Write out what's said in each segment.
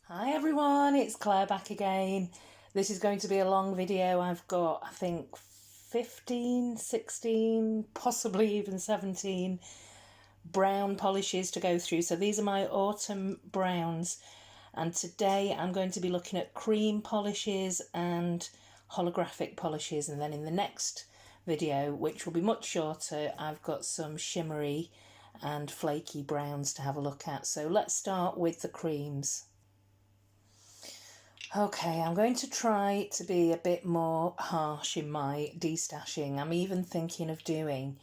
Hi everyone, it's Claire back again. This is going to be a long video. I've got, I think, 15, 16, possibly even 17 brown polishes to go through. So these are my autumn browns. And today I'm going to be looking at cream polishes and holographic polishes. And then in the next video, which will be much shorter, I've got some shimmery and flaky browns to have a look at. So let's start with the creams. Okay, I'm going to try to be a bit more harsh in my destashing. I'm even thinking of doing,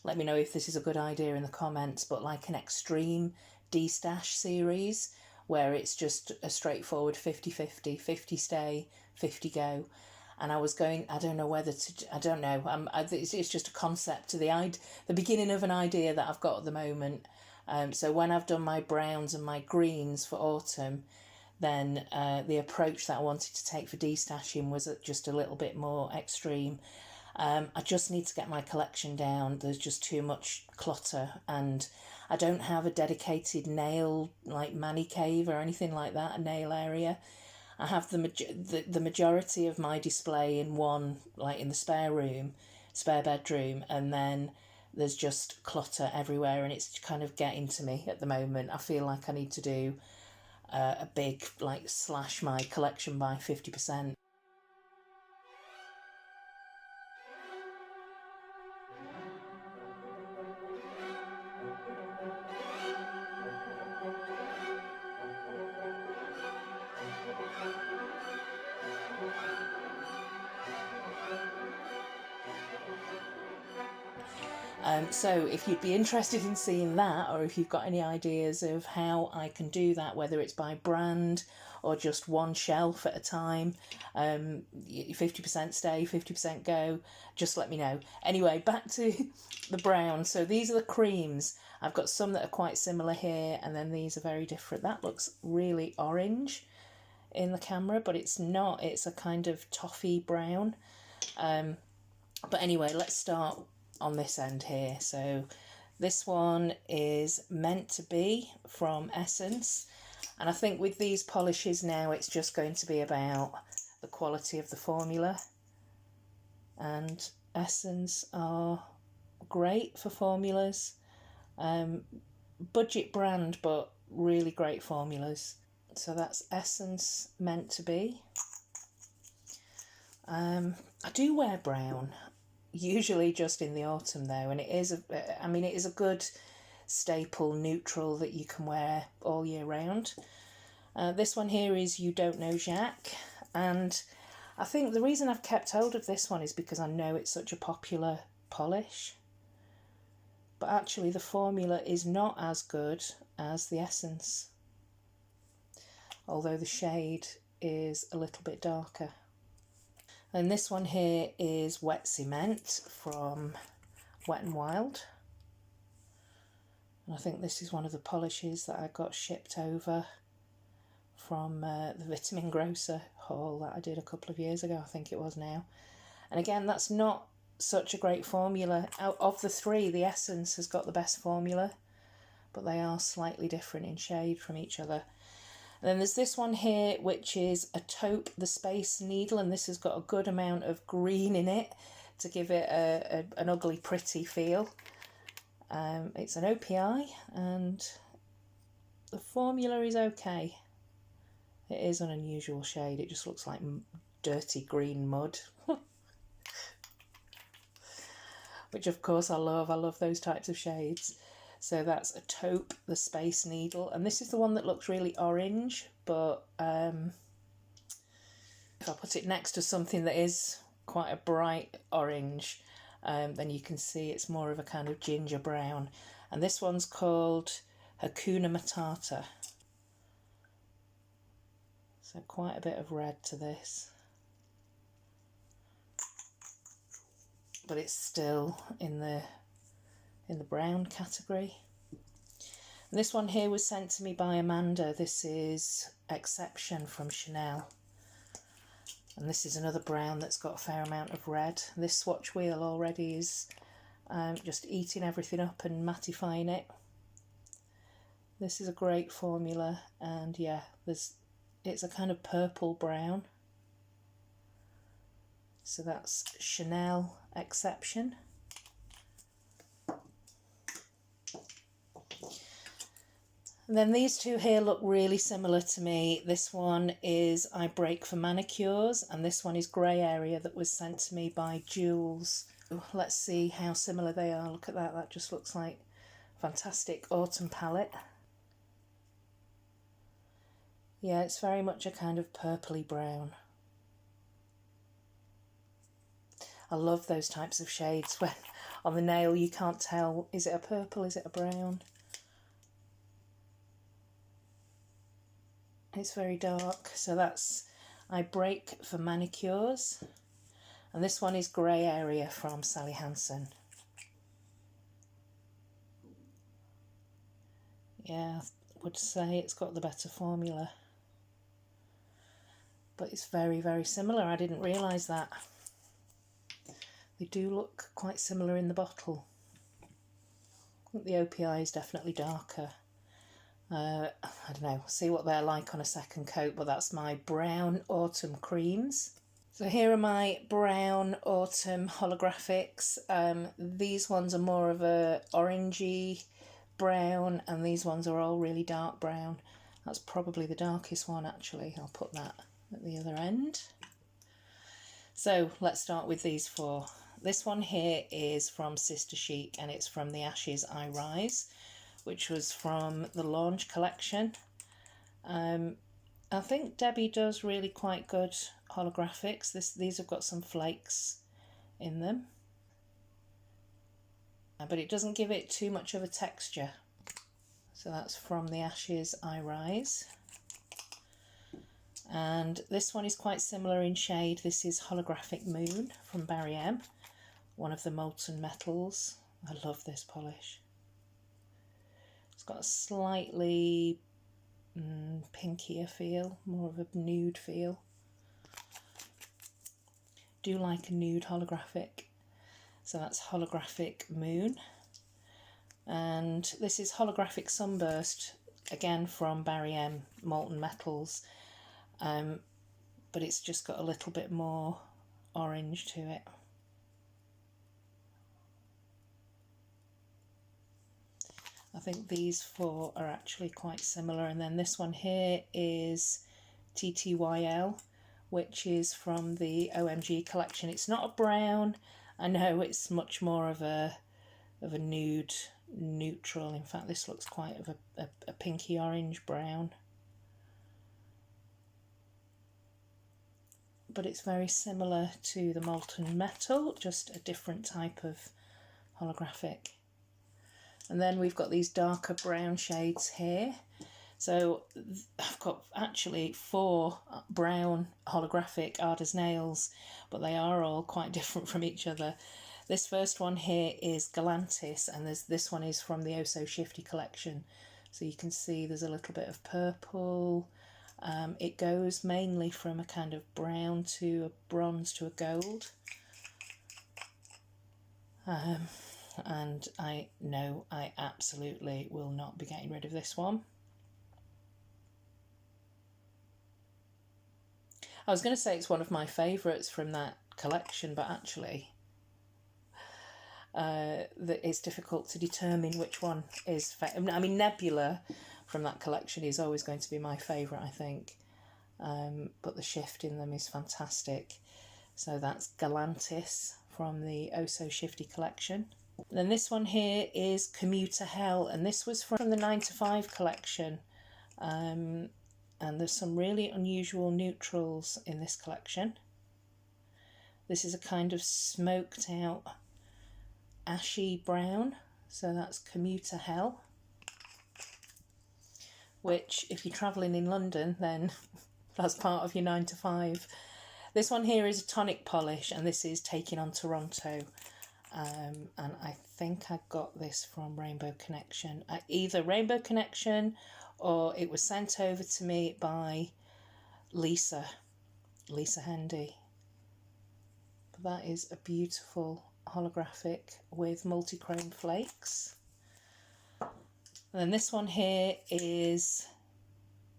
let me know if this is a good idea in the comments, but like an extreme destash series where it's just a straightforward 50-50, 50 stay, 50 go. And I was going, I don't know whether to, I don't know, it's just a concept, the beginning of an idea that I've got at the moment. So when I've done my browns and my greens for autumn, then the approach that I wanted to take for destashing was just a little bit more extreme. I just need to get my collection down. There's just too much clutter, and I don't have a dedicated nail, like mani cave or anything like that, a nail area. I have the majority of my display in one, like in the spare bedroom, and then there's just clutter everywhere, and it's kind of getting to me at the moment. I feel like I need to do a big, like, slash my collection by 50%. So if you'd be interested in seeing that, or if you've got any ideas of how I can do that, whether it's by brand or just one shelf at a time, 50% stay, 50% go, just let me know. Anyway, back to the brown. So these are the creams. I've got some that are quite similar here, and then these are very different. That looks really orange in the camera, but it's not. It's a kind of toffee brown. But anyway, let's start on this end here. So this one is Meant to Be from Essence, and I think with these polishes now it's just going to be about the quality of the formula, and Essence are great for formulas. Budget brand, but really great formulas. So that's Essence Meant to Be. I do wear brown, usually just in the autumn though, and it is a good staple neutral that you can wear all year round. This one here is You Don't Know Jacques, and I think the reason I've kept hold of this one is because I know it's such a popular polish, but actually the formula is not as good as the Essence, although the shade is a little bit darker. And this one here is Wet Cement from Wet n Wild. And I think this is one of the polishes that I got shipped over from the Vitamin Grocer haul that I did a couple of years ago, I think it was now. And again, that's not such a great formula. Out of the three, the Essence has got the best formula, but they are slightly different in shade from each other. And then there's this one here, which is a Taupe the Space Needle, and this has got a good amount of green in it to give it an ugly pretty feel. It's an OPI, and the formula is okay. It is an unusual shade. It just looks like dirty green mud. Which of course I love. I love those types of shades. So that's a Taupe the Space Needle, and this is the one that looks really orange, but if I put it next to something that is quite a bright orange, then you can see it's more of a kind of ginger brown. And this one's called Hakuna Matata. So quite a bit of red to this, but it's still in the brown category. And this one here was sent to me by Amanda. This is Exception from Chanel. And this is another brown that's got a fair amount of red. This swatch wheel already is just eating everything up and mattifying it. This is a great formula, and yeah, there's it's a kind of purple brown. So that's Chanel Exception. And then these two here look really similar to me. This one is I Break for Manicures, and this one is Grey Area that was sent to me by Jules. Let's see how similar they are. Look at that, that just looks like a fantastic autumn palette. Yeah, it's very much a kind of purpley brown. I love those types of shades when on the nail you can't tell, is it a purple, is it a brown? It's very dark, so that's I Break for Manicures. And this one is Grey Area from Sally Hansen. Yeah, I would say it's got the better formula. But it's very, very similar. I didn't realise that. They do look quite similar in the bottle. I think the OPI is definitely darker. I don't know, see what they're like on a second coat, but that's my brown autumn creams. So here are my brown autumn holographics. These ones are more of a orangey brown, and these ones are all really dark brown. That's probably the darkest one actually. I'll put that at the other end. So let's start with these four. This one here is from Sister Chic, and it's from the Ashes I Rise, which was from the launch collection. I think Debbie does really quite good holographics. These have got some flakes in them, but it doesn't give it too much of a texture. So that's from the Ashes I Rise. And this one is quite similar in shade. This is Holographic Moon from Barry M, one of the molten metals. I love this polish. It's got a slightly pinkier feel, more of a nude feel. Do like a nude holographic. So that's Holographic Moon. And this is Holographic Sunburst, again from Barry M, Molten Metals. But it's just got a little bit more orange to it. I think these four are actually quite similar. And then this one here is TTYL, which is from the OMG collection. It's not a brown. I know it's much more of a nude neutral. In fact, this looks quite of a pinky orange brown. But it's very similar to the Molten Metal, just a different type of holographic. And then we've got these darker brown shades here. So I've got actually 4 brown holographic Art as Nails, but they are all quite different from each other. This first one here is Galantis, and this one is from the Oh So Shifty collection. So you can see there's a little bit of purple. It goes mainly from a kind of brown to a bronze to a gold. And I know I absolutely will not be getting rid of this one. I was going to say it's one of my favourites from that collection, but actually it's difficult to determine which one is... I mean, Nebula from that collection is always going to be my favourite, I think. But the shift in them is fantastic. So that's Galantis from the Oh So Shifty collection. Then this one here is Commuter Hell, and this was from the 9 to 5 collection. And there's some really unusual neutrals in this collection. This is a kind of smoked out ashy brown, so that's Commuter Hell, which if you're travelling in London, then that's part of your 9 to 5. This one here is a tonic polish, and this is Taking on Toronto. And I think I got this from Rainbow Connection. Either Rainbow Connection or it was sent over to me by Lisa Hendy. But that is a beautiful holographic with multi-chrome flakes. And then this one here is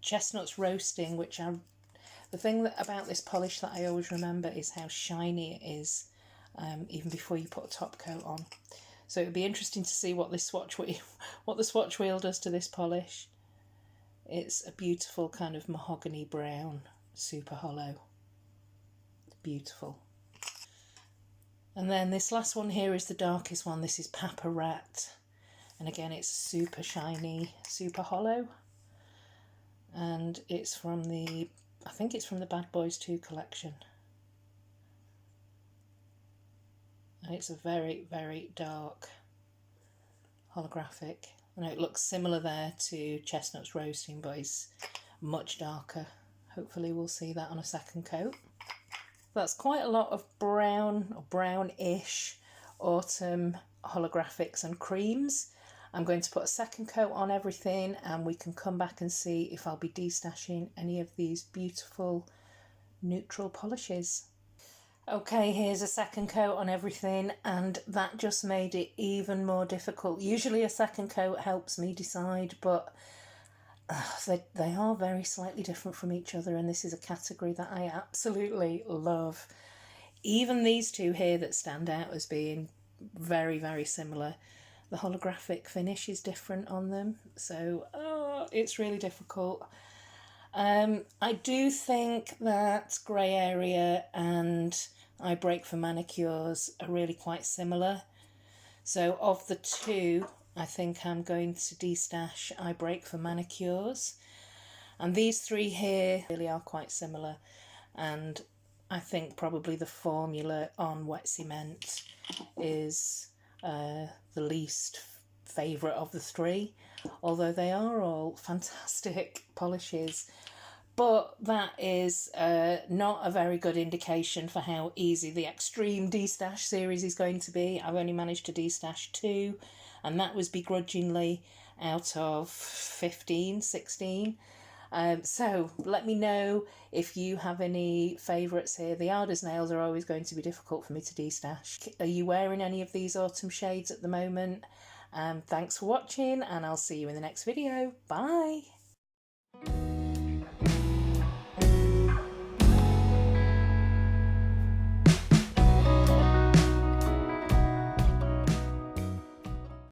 Chestnuts Roasting, the thing about this polish that I always remember is how shiny it is, even before you put a top coat on. So it would be interesting to see what this what the swatch wheel does to this polish. It's a beautiful kind of mahogany brown, super hollow. Beautiful. And then this last one here is the darkest one. This is Papa Rat. And again, it's super shiny, super hollow. And it's from I think it's from the Bad Boys 2 collection. And it's a very, very dark holographic. I know it looks similar there to Chestnuts Roasting, but it's much darker. Hopefully we'll see that on a second coat. That's quite a lot of brown or brownish autumn holographics and creams. I'm going to put a second coat on everything and we can come back and see if I'll be destashing any of these beautiful neutral polishes. Okay, here's a second coat on everything, and that just made it even more difficult. Usually a second coat helps me decide, but they are very slightly different from each other, and this is a category that I absolutely love. Even these two here that stand out as being very, very similar, the holographic finish is different on them, so it's really difficult. I do think that Grey Area and I Break for Manicures are really quite similar. So of the two, I think I'm going to destash I Break for Manicures. And these three here really are quite similar. And I think probably the formula on Wet Cement is the least favourite of the three, although they are all fantastic polishes. But that is not a very good indication for how easy the Extreme Destash series is going to be. I've only managed to destash 2, and that was begrudgingly out of 15, 16. So let me know if you have any favourites here. The Arders Nails are always going to be difficult for me to destash. Are you wearing any of these autumn shades at the moment? Thanks for watching, and I'll see you in the next video. Bye!